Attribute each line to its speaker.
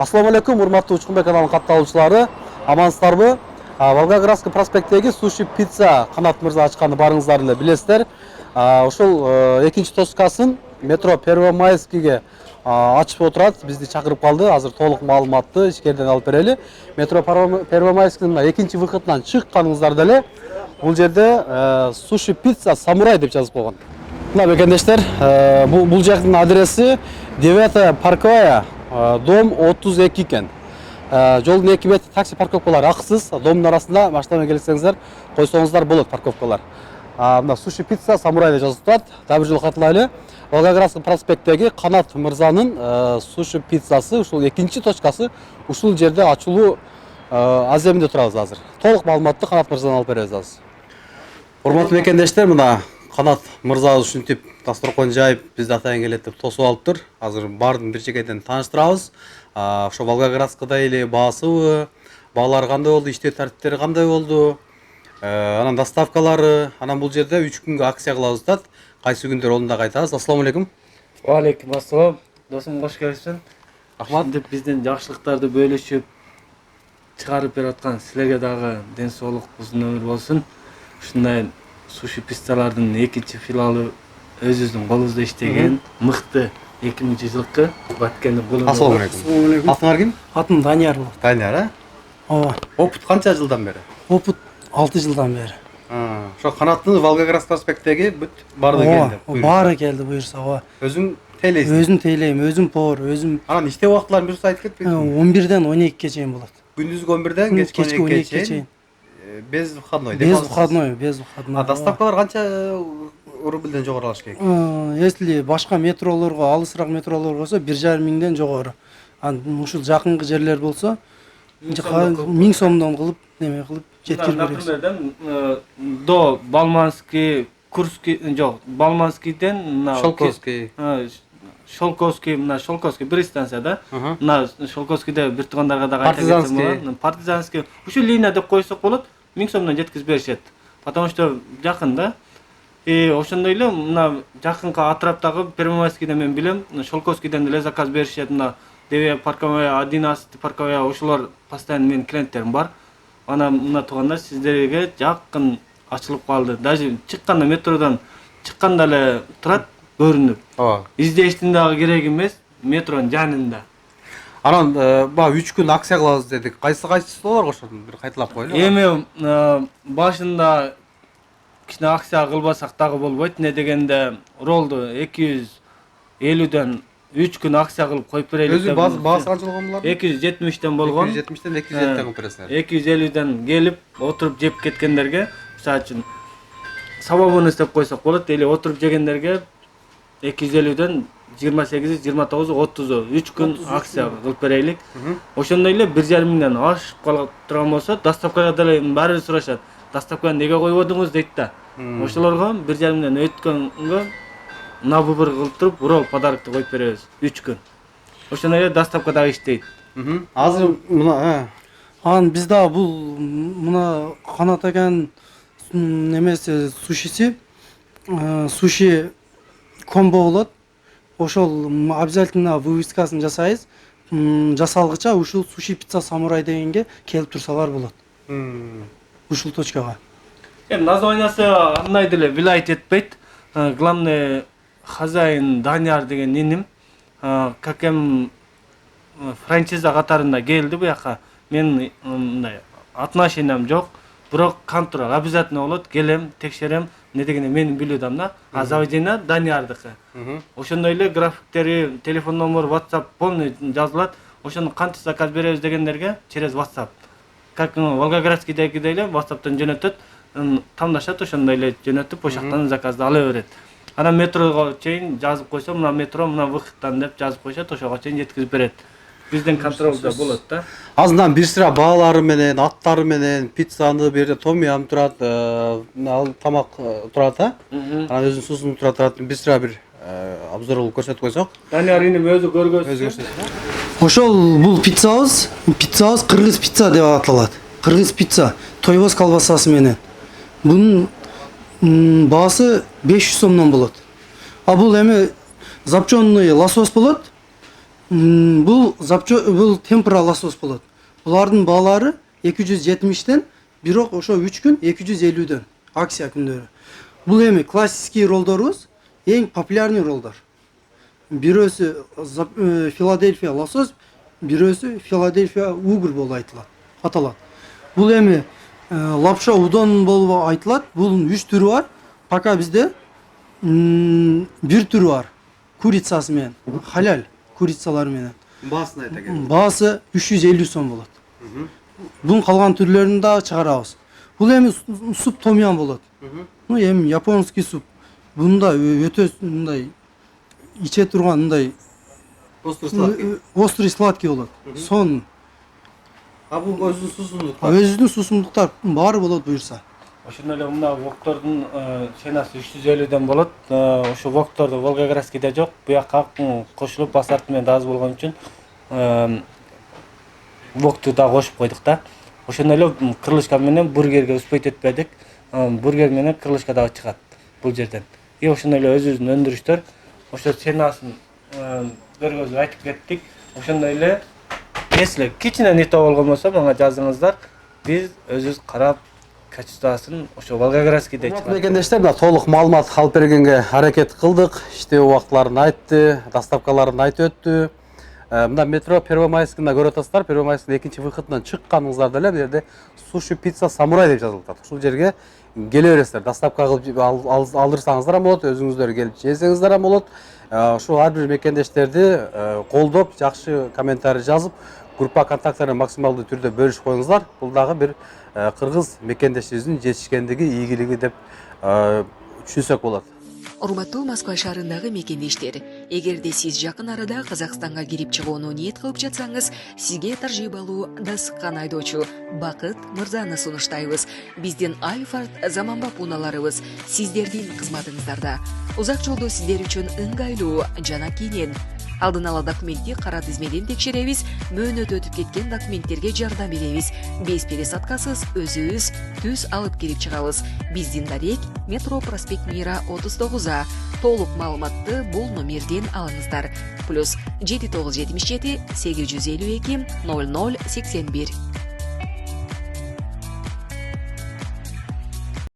Speaker 1: Ассаламу алейкум, урматтуу Учкунбек каналынын катталуучулары, амансыздарбы? Волгоградский проспекттеги суши пицца Канат мырза ачканды барыңыздар эле билесиздер. Ушул экинчи точкасын метро Первомайскийге ачып отурат. Бизди чакырып калды. Азыр толук маалыматты ичкериден алып берели. Метро Первомайскийдин экинчи выходунан чыкканыңыздарда эле бул жерде суши пицца самурай деп жазып койгон. Мына бекендештер, бул жактын адреси 9 Парковая, дом 32 экен. Жолдун эки бети такси парковкалары акысыз. Домдун арасында машинамен келсеңиздер, койсоңуздар болот парковкалар. Мына суши пицца самурай деп жазып турат. Дагы бир жолу катталайлы. Волгоградский проспекттеги Канат мырзанын суши пиццасы, ушул экинчи точкасы ушул жерде ачылуу аземинде турабыз азыр. Толук маалыматты Канат мырзадан алып беребиз азыр. Урматтуу бекендештер, мына Канат мырза ушинтип дасторкон жайып бизди атайын келет деп тосуп алыптыр. Азыр баардыгын бир жекеден тааныштырабыз. Ошо Волгоградскыда эле баасыбы, баалар кандай болду, иштөө тартиптери кандай болду, анан доставкалары, анан бул жерде 3 күнгө акция кылабыз атат. Кайсы күндөр оны дагы айтабыз. Ассаламу алейкум.
Speaker 2: Ва алейкум ассалам. Досум кош келипсиң.
Speaker 1: Рахмат.
Speaker 2: Деп бизден жакшылыктарды бөлүшүп чыгарып берип аткан силерге дагы ден соолук, узун өмүр болсун. Ушундай суши пиццалардын экинчи филиалы өзүбүздүн колубузда иштеген мыкты 2000-жылкы Баткенде болуп.
Speaker 1: Ассаламу алейкум. Атыңар ким?
Speaker 3: Атым Данияр болот.
Speaker 1: Данияр,
Speaker 3: Ооба.
Speaker 1: Опыт канча жылдан бери?
Speaker 3: Опыт 6 жылдан бери.
Speaker 1: Ошо Канаттын Волгоград проспекттеги бүт баардыгы келди.
Speaker 3: Баары келди буюрса, ооба.
Speaker 1: Өзүң тейлейсиң.
Speaker 3: Өзүм тейлейм, өзүм повар, өзүм.
Speaker 1: Анан иштөө убактыларын бир айтып кетпейсиңби?
Speaker 3: 11ден 12ге чейин болот.
Speaker 1: Күндүзгү 11ден кечки 12ге чейин. Без выходной.
Speaker 3: Без выходной.
Speaker 1: Доставкалар канча рубльден жогору алыш керек?
Speaker 3: Если башка метролорго, алысыраак метролор болсо 1,5 миңден жогору. Анан ушул жакынкы жерлер болсо 1000 сомдон кылып, неме кылып жеткирип беребиз.
Speaker 2: Например, до Балманский, Курский, жок, Балманскийден на
Speaker 1: Шолковский.
Speaker 2: Шолковский, мына Шолковский бир станция да. Мына Шолковскийде бир туугандарга дагы айта кетсем, Партизанский. Ушул линия деп койсок болот, 1000 сомдон жеткизип беришет. Потому что жакын да. Ошондой эле мына жакынкы атраптагы Первомайскийден мен билем, Шолковскийден деле заказ беришет. Мына 9 Парковая, 11 Парковая, ошолор постоянно менин клиенттерим бар. Ана мына туугандар сиздерге жакын ачылып калды. Даже чыкканда метродон чыкканда эле турат, көрүнүп.
Speaker 1: Ооба.
Speaker 2: Издештин дагы кереги эмес, метронун жанында.
Speaker 1: Анан баа 3 күн акция кылабыз дедик. Кайсысы болор ошону бир кайталап коелу.
Speaker 2: Эми башында кичине акция кылбасак дагы болбойт. Не дегенде ролду 250ден 3 күн акция кылып коюп берели деп.
Speaker 1: Өзү баасы канча болгон булар?
Speaker 2: 270ден болгон.
Speaker 1: 270ден 250 кылып бересиңер.
Speaker 2: 250ден келип отуруп жеп кеткендерге, мисалы үчүн сабабын издеп койсок болот. Эле отуруп жегендерге 250ден 28, 29, 30 3 күн акция кылып берелик. Ошондой эле 1,5 миңден ашып калып турган болсо, доставкага деле баары бир сурашат. Доставканы неге койбодуңуз дейт да. Ошолорго 1,5 миңден өткөнгө на выбор кылып туруп, уроо подарокты коюп беребиз 3 күн. Ошондой эле доставка дагы иштейт.
Speaker 1: Азыр мына
Speaker 3: Анан биз дагы бул мына Канат экен немеси сушиси, суши комбо болот. Ошол обязательно вывескасын жасайбыз. Жасалгыча ушул суши пицца самурай дегенге келип турсалар болот. Ушул точкага.
Speaker 2: Названиясы андай деле вилайт этпейт. Главный хозяин Данияр деген иним. Как эм франчайза катарында келди бу жака. Мен мындай отношениям жок. Бирок контроль обязательно болот. Келем, текшерем. Не дегенде менин билүүдөм да. Заведение Даниярдыкы. Ошондой эле графиктери, телефон номер, WhatsApp полный жазылат. Ошону канча заказ беребиз дегендерге через WhatsApp. Как Волгоградскийдегидей эле WhatsApp'тан жөнөтөт, тандашат, ошондой эле жөнөтүп, ошоктон заказды ала берет. Анан метрого чейин жазып койсо, мына метро, мына выходтан деп жазып койсот, ошого чейин жеткизип берет. Бизден контролда болот да.
Speaker 1: азынан бир сыра баалары менен, аттары менен, пиццаны бир жерде томиям турат, ал тамак турат, анан өзүнүн суусун турат, бир сыра бир обзор кылып көрсөтүп койсок.
Speaker 2: Данияр иним өзү көргөзсүн.
Speaker 3: Ошол бул пиццабыз кыргыз пицца деп аталат. Кыргыз пицца, тойбоз колбасасы менен. Бунун баасы 500 сомдон болот. А бул эми запчённый лосось болот. Бул темпура лосось болот. Булардын баалары 270-тен, бирок ошо 3 күн 250-дөн акция күндөрү. Бул эми классический роллдорубуз, эң популярный роллдор. Бирөөсү Филадельфия лосось, бирөөсү Филадельфия угр болуп аталат. Бул эми лапша удон болуп айтылат. Бунун 3 түрү бар. Пока бизде бир түрү бар. Курицасы менен, халал курицалары менен.
Speaker 1: Баасын айта кетсеңиз.
Speaker 3: Баасы 350 сом болот. Бунун калган түрлөрүн да чыгарабыз. Бул эми суп томьям болот. Ну эми японский суп. Бунда өтө мындай иче турган мындай острый сладкий болот. Сон
Speaker 1: Бул өзүнүн суусундуктар.
Speaker 3: өзүнүн суусундуктар баары болот буюрса.
Speaker 2: Ошондой эле мына воктордун ценасы 350ден болот. Ошо вокторду Волгоградскийде жок. Буякка кошулуп басарт менен да аз болгон үчүн вокту да кошуп койдук да. Ошондой эле крылышка менен бургерге успеть этпедик. Бургер менен крылышка дагы чыгат бул жерден. И ошондой эле өзүбүздүн өндүрүштөр. Ошо ценасын көргөзүп айтып кеттик. Ошондой эле если кичине не то болгон болсо мага жазыңыздар. Биз өзүбүз карап качествосын ошо Волгоградскийде чыгат.
Speaker 1: Мекендештер мына толук маалымат алып бергенге аракет кылдык. Иштөө убактыларын айтты, доставкаларын айтып өттү. Мына метро Первомайскыда көрүп атасыздар. Первомайскыдын экинчи выходунан чыкканыңыздарда эле бул жерде суши пицца самурай деп жазылып атат. Ушул жерге келе бересиздер. Доставка кылып алдырсаңыздар ham болот, өзүңүздөр келип жесеңиздер ham болот. Ушул ар бир мекендештерди колдоп, жакшы комментарий жазып, группа контакттарын максималдуу түрдө бөлүшүп коюңуздар. Бул дагы бир кыргыз мекендешибиздин жетишкендиги, ийгилиги деп түшүнсөк болот.
Speaker 4: Урматтуу Москва шаарындагы мекендештер, эгерде сиз жакын арада Казакстанга кирип чыгууну ниет кылып жатсаңыз, сизге таржибалуу да сыккан айдоочу Бакыт Мырзаны сунуштайбыз. Биздин Альфард заманбап унааларыбыз сиздердин кызматыңыздарда. Узак жолдо сиздер үчүн ыңгайлуу жана кенен. Алдын ала документти кара тизмеден текшеребиз, мөөнөтү өтүп кеткен документтерге жардам беребиз. Без пересадкасыз өзүбүз түз алып келип чыгабыз. Биздин дарек метро проспект Мира 39А. Толук маалыматты бул номерден алыңыздар. +7977 852 0081.